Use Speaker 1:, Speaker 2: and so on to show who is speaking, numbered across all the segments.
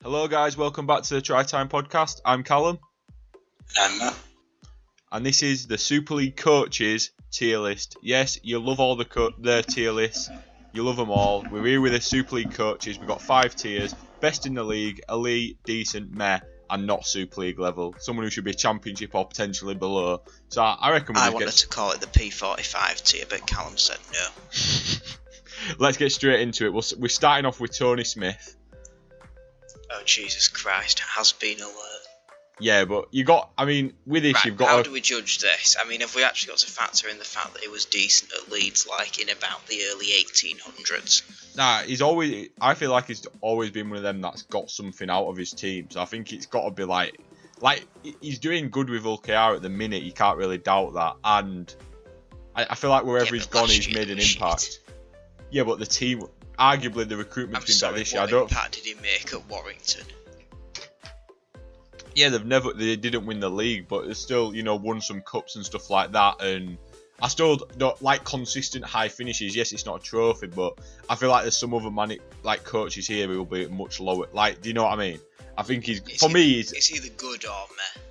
Speaker 1: Hello guys, welcome back to the Try Time podcast. I'm Callum.
Speaker 2: I'm Matt.
Speaker 1: And this is the Super League coaches tier list. Yes, you love all their tier lists. You love them all. We're here with the Super League coaches. We've got 5 tiers. Best in the league, elite, decent, meh, and not Super League level. Someone who should be championship or potentially below. So I reckon
Speaker 2: I wanted to call it the P45 tier, but Callum said no.
Speaker 1: Let's get straight into it. We're starting off with Tony Smith.
Speaker 2: Oh, Jesus Christ, has been alert.
Speaker 1: Yeah, but with this
Speaker 2: Right,
Speaker 1: you've got
Speaker 2: how do we judge this? Have we actually got to factor in the fact that it was decent at Leeds, like, in about the early 1800s?
Speaker 1: Nah, I feel like he's always been one of them that's got something out of his team. So I think it's got to be like he's doing good with OKR at the minute. You can't really doubt that. And I feel like wherever he's gone, he's made an impact. Yeah, but the team, arguably the recruitment's been better this year.
Speaker 2: What impact did he make at Warrington?
Speaker 1: Yeah, they didn't win the league, but they still, won some cups and stuff like that. And I still don't like consistent high finishes. Yes, it's not a trophy, but I feel like there's some other coaches here who will be much lower. Like, do you know what I mean? I think it's
Speaker 2: either good or meh.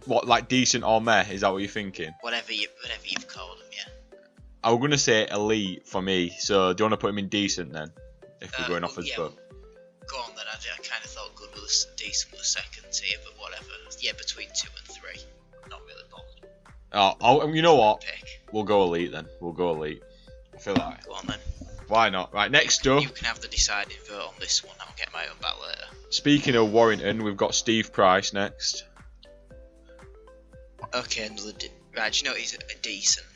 Speaker 1: What, like decent or meh? Is that what you're thinking?
Speaker 2: Whatever you've called him, yeah.
Speaker 1: I was gonna say elite for me. So do you want to put him in decent then? If we're going off as both.
Speaker 2: Go on then. I kind of thought good was decent was second tier, but whatever. Yeah, between 2 and 3. Not really bothered.
Speaker 1: You know what? We'll go elite then. We'll go elite. I feel like.
Speaker 2: Go on then.
Speaker 1: Why not? Right, next up.
Speaker 2: You can have the deciding vote on this one. I'll get my own back later.
Speaker 1: Speaking of Warrington, we've got Steve Price next.
Speaker 2: Okay, right. Do you know he's a decent?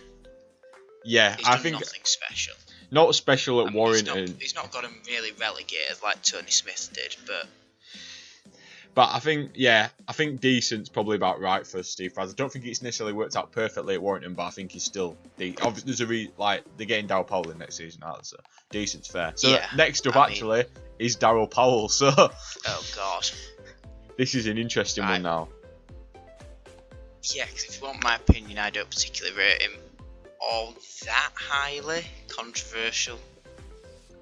Speaker 1: Yeah,
Speaker 2: I think nothing special.
Speaker 1: Not special at Warrington.
Speaker 2: He's not got him really relegated like Tony Smith did,
Speaker 1: but I think decent's probably about right for Steve Price. I don't think it's necessarily worked out perfectly at Warrington, but I think he's still there's they're getting Darryl Powell in next season, so decent's fair. So next up is Darryl Powell. So
Speaker 2: oh god,
Speaker 1: this is an interesting one now.
Speaker 2: Yeah, because if you want my opinion, I don't particularly rate him all that highly. Controversial.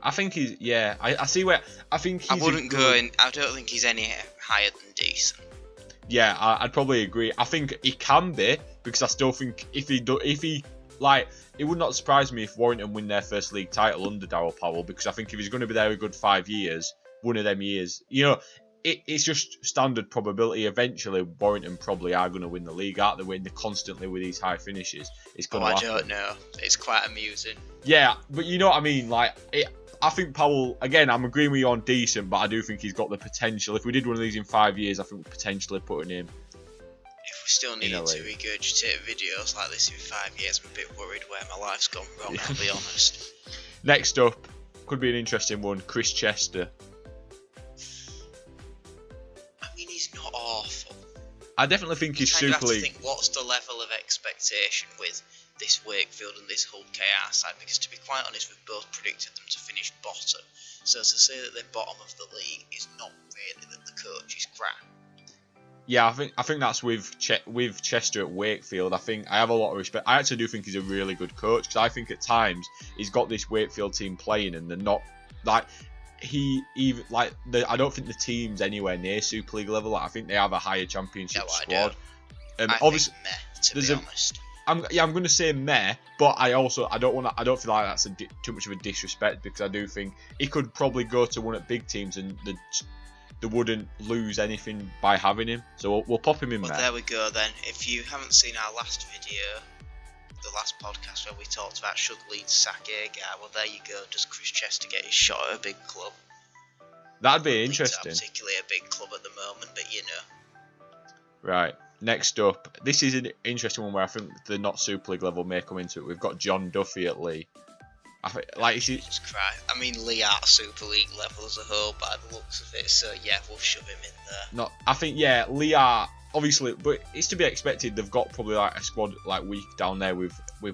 Speaker 1: I think he's I see where I think he's.
Speaker 2: I don't think he's any higher than decent.
Speaker 1: Yeah, I'd probably agree. I think he can be, because I still think if he it would not surprise me if Warrington win their first league title under Darryl Powell, because I think if he's going to be there a good 5 years, one of them years, it's just standard probability. Eventually, Warrington probably are going to win the league, aren't they? When they're constantly with these high finishes, it's going to happen.
Speaker 2: I don't know. It's quite amusing.
Speaker 1: Yeah, but you know what I mean. I think Powell, again, I'm agreeing with you on decent, but I do think he's got the potential. If we did one of these in 5 years, I think we're potentially putting him.
Speaker 2: If we still needed to regurgitate videos like this in 5 years, I'm a bit worried where my life's gone wrong. I'll be honest.
Speaker 1: Next up, could be an interesting one. Chris Chester.
Speaker 2: He's not awful.
Speaker 1: I definitely think he's Super League.
Speaker 2: Think what's the level of expectation with this Wakefield and this Hull KR side? Because to be quite honest, we've both predicted them to finish bottom. So to say that they're bottom of the league is not really that the coach is crap.
Speaker 1: Yeah, I think that's with Chester at Wakefield. I have a lot of respect. I actually do think he's a really good coach, because I think at times he's got this Wakefield team playing and they're not like. I don't think the team's anywhere near Super League level. I think they have a higher championship squad.
Speaker 2: Obviously, meh, to be honest.
Speaker 1: I'm going to say meh, but I don't feel like that's too much of a disrespect, because I do think he could probably go to one of big teams and they wouldn't lose anything by having him. So we'll pop him in meh.
Speaker 2: There we go then. If you haven't seen our last video, the last podcast where we talked about should Leeds sack Agar, well there you go. Does Chris Chester get his shot at a big club?
Speaker 1: That'd be interesting.
Speaker 2: Leeds are particularly a big club at the moment, but
Speaker 1: Right. Next up, this is an interesting one where I think the not Super League level may come into it. We've got John Duffy at Lee.
Speaker 2: Jesus Christ. Lee aren't Super League level as a whole by the looks of it, so yeah, we'll shove him in there.
Speaker 1: No, I think Lee are. Obviously, but it's to be expected. They've got probably a squad weak down there with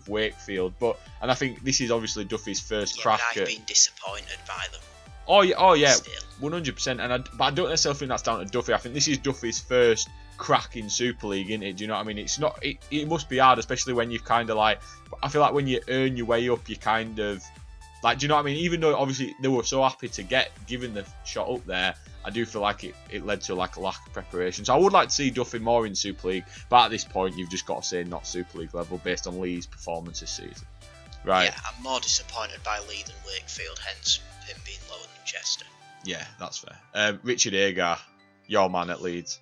Speaker 1: Wakefield, and I think this is obviously Duffy's first crack.
Speaker 2: I've been disappointed by them.
Speaker 1: Oh yeah, 100%. But I don't necessarily think that's down to Duffy. I think this is Duffy's first crack in Super League, isn't it? Do you know what I mean? It's not. It must be hard, especially when you've kind of I feel like when you earn your way up, you kind of do you know what I mean? Even though obviously they were so happy to get given the shot up there, I do feel like it led to like a lack of preparation. So I would like to see Duffy more in Super League, but at this point you've just got to say not Super League level based on Lee's performance this season. Right.
Speaker 2: Yeah, I'm more disappointed by Lee than Wakefield, hence him being lower than Chester.
Speaker 1: Yeah, that's fair. Richard Agar, your man at Leeds.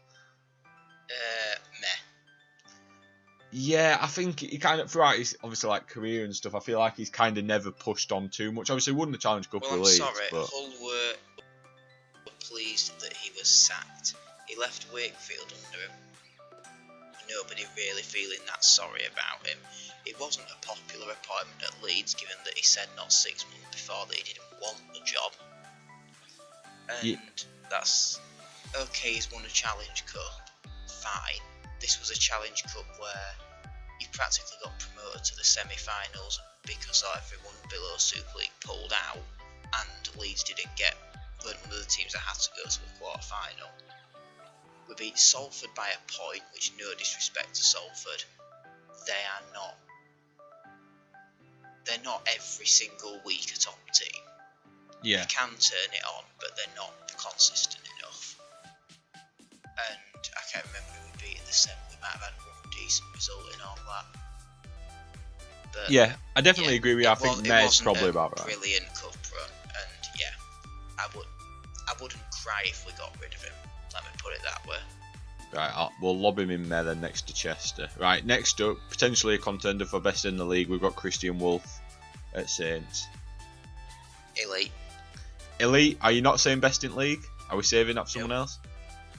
Speaker 2: Meh.
Speaker 1: Yeah, I think he kind of, throughout his obviously like career and stuff, I feel like he's kind of never pushed on too much. Obviously, he won the Challenge Cup
Speaker 2: Well,
Speaker 1: for
Speaker 2: I'm
Speaker 1: Leeds.
Speaker 2: sorry,
Speaker 1: But...
Speaker 2: Hull were pleased that he was sacked. He left Wakefield under him. Nobody really feeling that sorry about him. It wasn't a popular appointment at Leeds, given that he said not 6 months before that he didn't want the job. And that's okay. He's won a Challenge Cup. Fine. This was a Challenge Cup where you practically got promoted to the semi-finals because everyone below Super League pulled out, and Leeds didn't get one of the teams that had to go to a quarter-final. We beat Salford by a point, which, no disrespect to Salford, they're not every single week a top team.
Speaker 1: Yeah.
Speaker 2: They can turn it on, but they're not consistent enough. And I can't remember who we beat in the semi. We might have had one decent result in all that. But
Speaker 1: yeah, I definitely agree with you. I think Mayor's probably about right.
Speaker 2: Brilliant cup run, and yeah, I wouldn't cry if we got rid of him. Let me put it that way.
Speaker 1: Right, we'll lob him in there then next to Chester. Right, next up, potentially a contender for best in the league, we've got Christian Wolf at Saints.
Speaker 2: Elite.
Speaker 1: Elite, are you not saying best in league? Are we saving up someone else?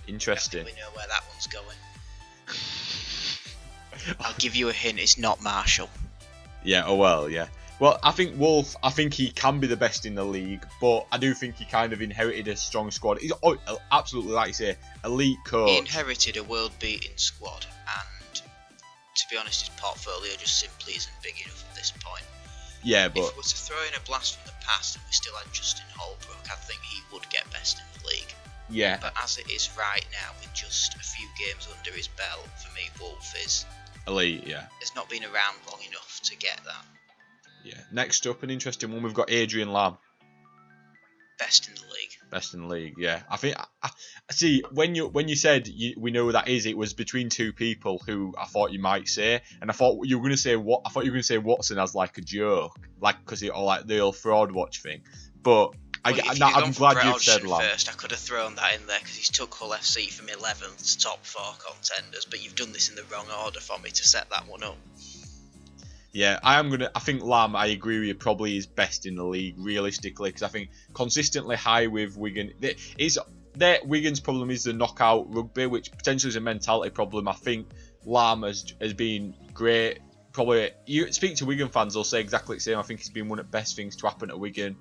Speaker 1: Interesting.
Speaker 2: I think we know where that one's going. I'll give you a hint, it's not Marshall.
Speaker 1: Yeah, oh well, yeah. Well, I think Wolf, he can be the best in the league, but I do think he kind of inherited a strong squad. He's absolutely, like you say, elite coach.
Speaker 2: He inherited a world-beating squad, and to be honest, his portfolio just simply isn't big enough at this point.
Speaker 1: Yeah, but
Speaker 2: if we were to throw in a blast from the past and we still had Justin Holbrook, I think he would get best in the league.
Speaker 1: Yeah.
Speaker 2: But as it is right now, with just a few games under his belt, for me, Wolf is
Speaker 1: elite. Yeah.
Speaker 2: Has not been around long enough to get that.
Speaker 1: Yeah. Next up, an interesting one. We've got Adrian Lam.
Speaker 2: Best in the league.
Speaker 1: Best in the league. Yeah. I think. I see when you said we know who that is. It was between two people who I thought you might say, and I thought you were going to say what. I thought you were going to say Watson as like a joke, like because or like the old fraud watch thing. But I'm glad you've said Lam.
Speaker 2: First, I could have thrown that in there because he's took Hull FC from 11th to top 4 contenders. But you've done this in the wrong order for me to set that one up.
Speaker 1: Yeah, I think Lam, I agree with you, probably is best in the league, realistically, because I think consistently high with Wigan. Wigan's problem is the knockout rugby, which potentially is a mentality problem. I think Lam has been great. Probably, you speak to Wigan fans, they'll say exactly the same. I think he's been one of the best things to happen at Wigan,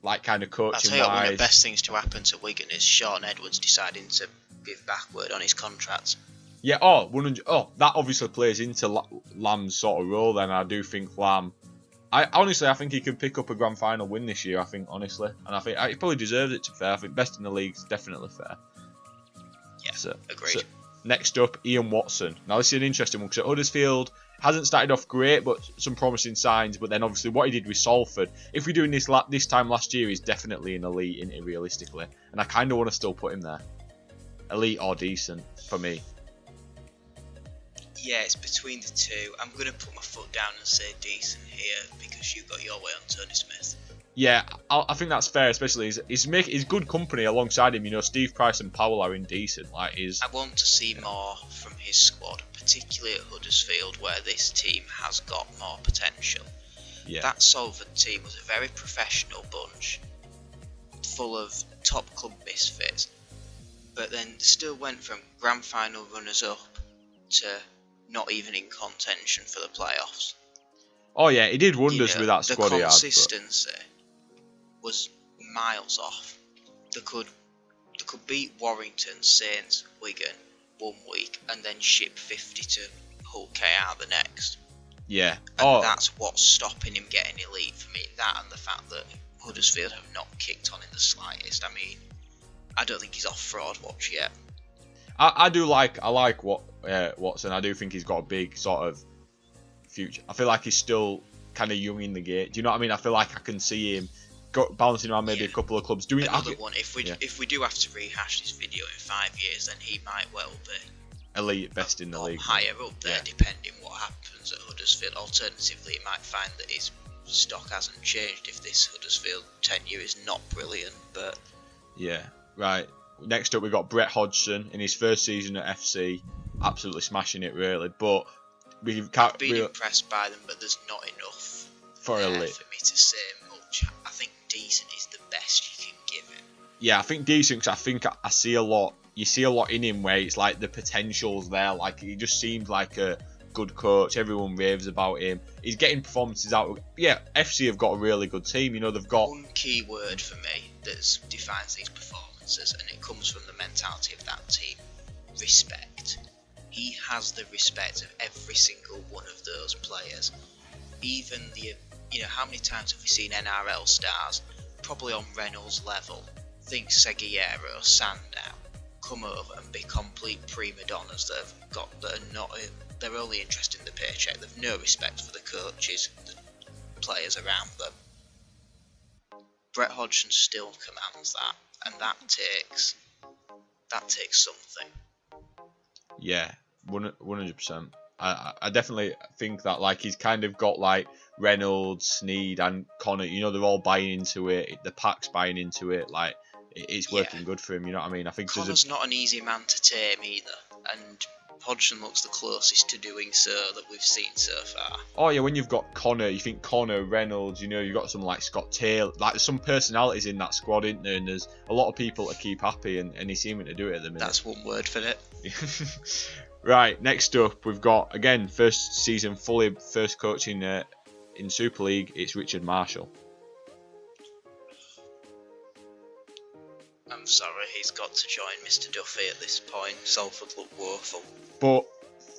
Speaker 1: like kind of coaching-wise.
Speaker 2: I'll tell you what, one of the best things to happen to Wigan is Sean Edwards deciding to give backward on his contract.
Speaker 1: Yeah, 100. That obviously plays into Lam's sort of role. Then I do think Lam. I think he could pick up a grand final win this year. I think honestly, and I think he probably deserves it. To be fair, I think best in the league is definitely fair.
Speaker 2: Yeah, agreed.
Speaker 1: So, next up, Ian Watson. Now this is an interesting one because at Huddersfield hasn't started off great, but some promising signs. But then obviously what he did with Salford, if we're doing this time last year, he's definitely an elite, isn't he, realistically? And I kind of want to still put him there, elite or decent for me.
Speaker 2: Yeah, it's between the two. I'm going to put my foot down and say decent here because you got your way on Tony Smith.
Speaker 1: Yeah, I think that's fair, especially he's good company alongside him. You know, Steve Price and Powell are indecent. I
Speaker 2: want to see more from his squad, particularly at Huddersfield, where this team has got more potential.
Speaker 1: Yeah.
Speaker 2: That Salford team was a very professional bunch, full of top club misfits, but then still went from grand final runners-up to not even in contention for the playoffs.
Speaker 1: Oh yeah, he did wonders with that squad he had.
Speaker 2: The consistency was miles off. They could beat Warrington, Saints, Wigan one week and then ship 50 to Hull KR the next.
Speaker 1: Yeah.
Speaker 2: And that's what's stopping him getting elite for me. That and the fact that Huddersfield have not kicked on in the slightest. I mean, I don't think he's off fraud watch yet.
Speaker 1: I like Watson. I do think he's got a big sort of future. I feel like he's still kind of young in the game. Do you know what I mean? I feel like I can see him bouncing around maybe a couple of clubs. Doing
Speaker 2: another one. If we do have to rehash this video in 5 years, then he might well be
Speaker 1: elite, best in the league,
Speaker 2: higher up there, depending what happens at Huddersfield. Alternatively, he might find that his stock hasn't changed if this Huddersfield tenure is not brilliant. But
Speaker 1: yeah, right. Next up, we've got Brett Hodgson in his first season at FC, absolutely smashing it, really. But
Speaker 2: I've been impressed by them, but there's not enough
Speaker 1: for elite
Speaker 2: for me to say much. I think decent is the best you can give him.
Speaker 1: Yeah, I think decent, because I think I see a lot. You see a lot in him where it's like the potential's there. Like, he just seems like a good coach. Everyone raves about him. He's getting performances out. Yeah, FC have got a really good team. You know, they've got
Speaker 2: one key word for me that defines these performances, and it comes from the mentality of that team: respect. He has the respect of every single one of those players. Even how many times have we seen NRL stars, probably on Reynolds' level, think Seguiero, Sandow, come over and be complete prima donnas they're only interested in the paycheck. They've no respect for the coaches, the players around them. Brett Hodgson still commands that, and that takes something.
Speaker 1: Yeah, 100%. I definitely think that, like, he's kind of got like Reynolds, Sneed, and Connor. You know, they're all buying into it. The pack's buying into it. Like, it's working good for him. You know what I mean? I think
Speaker 2: Connor's not an easy man to tame either, and Hodgson looks the closest to doing so that we've seen so far.
Speaker 1: Oh yeah, when you've got Connor, you think Connor, Reynolds. You know, you've got some like Scott Taylor. Like, there's some personalities in that squad, isn't there? And there's a lot of people to keep happy, and he's seeming to do it at the minute.
Speaker 2: That's one word for it.
Speaker 1: Right, next up, we've got, again, first season fully first coaching in Super League. It's Richard Marshall.
Speaker 2: I'm sorry, he's got to join Mr. Duffy at this point. Salford look woeful.
Speaker 1: But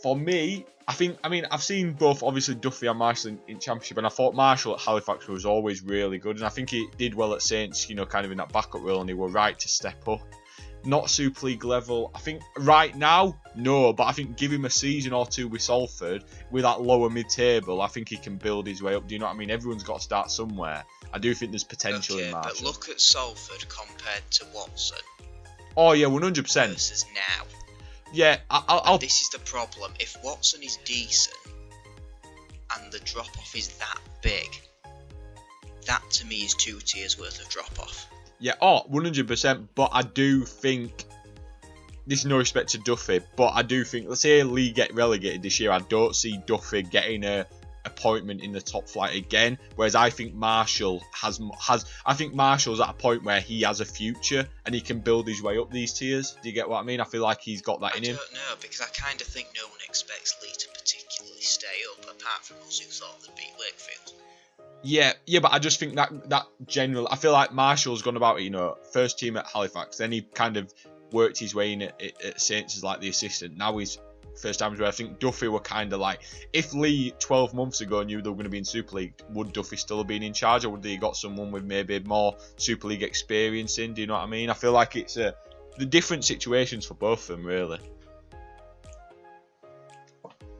Speaker 1: for me, I've seen both, obviously, Duffy and Marshall in Championship, and I thought Marshall at Halifax was always really good, and I think he did well at Saints, you know, kind of in that backup role, and he were right to step up. Not Super League level. I think right now, no, but I think give him a season or two with Salford, with that lower mid-table, I think he can build his way up. Do you know what I mean? Everyone's got to start somewhere. I do think there's potential in Marshall.
Speaker 2: But look at Salford compared to Watson.
Speaker 1: Oh yeah, 100%.
Speaker 2: Versus now.
Speaker 1: Yeah, I'll...
Speaker 2: This is the problem. If Watson is decent and the drop-off is that big, that to me is 2 tiers worth of drop-off.
Speaker 1: Yeah, 100%, but I do think, this is no respect to Duffy, but I do think, let's say Lee get relegated this year, I don't see Duffy getting a appointment in the top flight again, whereas I think Marshall I think Marshall's at a point where he has a future and he can build his way up these tiers. Do you get what I mean? I feel like he's got that in him.
Speaker 2: I don't know, because I kind of think no one expects Lee to particularly stay up, apart from us who thought they'd beat Wakefield.
Speaker 1: Yeah, but I just think that general, I feel like Marshall's gone about it, you know, first team at Halifax, then he kind of worked his way in at Saints as like the assistant. Now he's first times where I think Duffy were kind of like, if Lee 12 months ago knew they were going to be in Super League, would Duffy still have been in charge, or would he got someone with maybe more Super League experience in? Do you know what I mean? I feel like it's the different situations for both of them, really.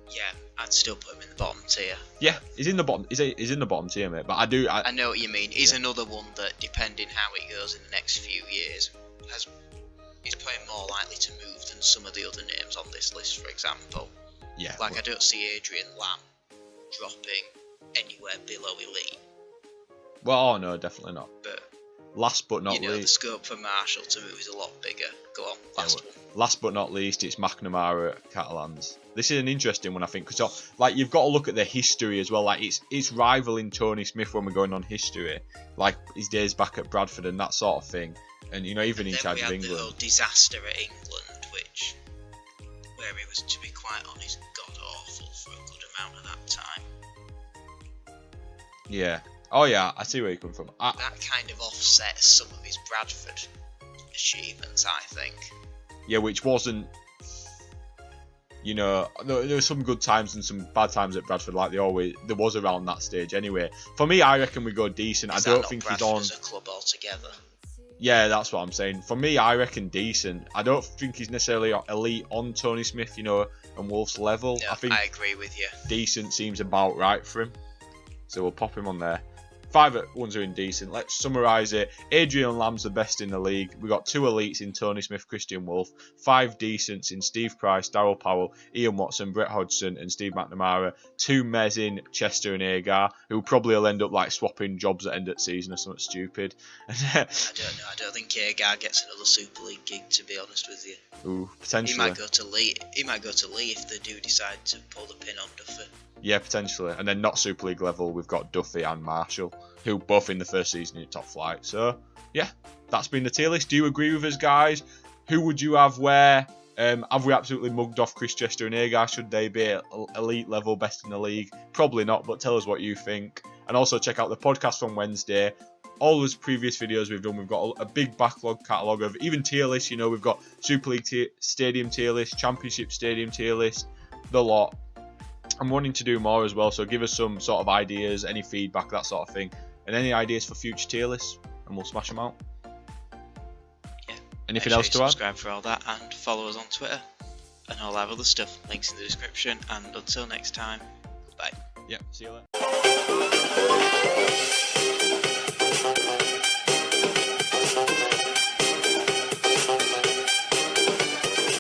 Speaker 2: Yeah, I'd still put him in the bottom tier.
Speaker 1: Yeah, he's in the bottom. He's in the bottom tier, mate. But I
Speaker 2: know what you mean. He's another one that, depending how it goes in the next few years, is probably more likely to move than some of the other names on this list, for example.
Speaker 1: Yeah.
Speaker 2: Like, I don't see Adrian Lam dropping anywhere below elite.
Speaker 1: Well, no, definitely not.
Speaker 2: But
Speaker 1: last but not least,
Speaker 2: the scope for Marshall to move is a lot bigger. Go on, last one.
Speaker 1: Last but not least, it's McNamara at Catalans. This is an interesting one, I think, because like you've got to look at the history as well. Like it's rivaling Tony Smith when we're going on history, like his days back at Bradford and that sort of thing. And you know, even in charge of England.
Speaker 2: The whole disaster at England, where he was, to be quite honest, god awful for a good amount of that time.
Speaker 1: Yeah. Oh yeah, I see where you come from.
Speaker 2: That kind of offsets some of his Bradford achievements, I think.
Speaker 1: Yeah, which wasn't, you know, there were some good times and some bad times at Bradford, like there was around that stage. Anyway, for me, I reckon we go decent. I don't think
Speaker 2: Bradford
Speaker 1: he's on
Speaker 2: as a club altogether.
Speaker 1: Yeah, that's what I'm saying. For me, I reckon decent. I don't think he's necessarily elite on Tony Smith, you know, and Wolf's level.
Speaker 2: No,
Speaker 1: I think
Speaker 2: I agree with you.
Speaker 1: Decent seems about right for him, so we'll pop him on there. 5 ones are indecent. Let's summarise it. Adrian Lam's the best in the league. We got 2 elites in Tony Smith, Christian Wolf, 5 decents in Steve Price, Darryl Powell, Ian Watson, Brett Hodgson and Steve McNamara, 2 mez in Chester and Agar, who probably will end up like swapping jobs at end of the season or something stupid.
Speaker 2: I don't know. I don't think Agar gets another Super League gig, to be honest with you.
Speaker 1: Ooh, potentially.
Speaker 2: He might go to Lee. He might go to Lee if they do decide to pull the pin on Duffy.
Speaker 1: Yeah, potentially. And then not Super League level, we've got Duffy and Marshall, who both in the first season in top flight. So, yeah, that's been the tier list. Do you agree with us, guys? Who would you have where? Have we absolutely mugged off Chris Chester and Agar? Should they be elite level, best in the league? Probably not, but tell us what you think. And also check out the podcast from Wednesday. All those previous videos we've done, we've got a big backlog catalogue of even tier lists. You know, we've got Super League Stadium tier list, Championship Stadium tier list, the lot. I'm wanting to do more as well, so give us some sort of ideas, any feedback, that sort of thing, and any ideas for future tier lists, and we'll smash them out.
Speaker 2: Yeah.
Speaker 1: Anything else to add?
Speaker 2: Subscribe for all that, and follow us on Twitter, and all our other stuff. Links in the description, and until next time, goodbye.
Speaker 1: Yeah, see you later.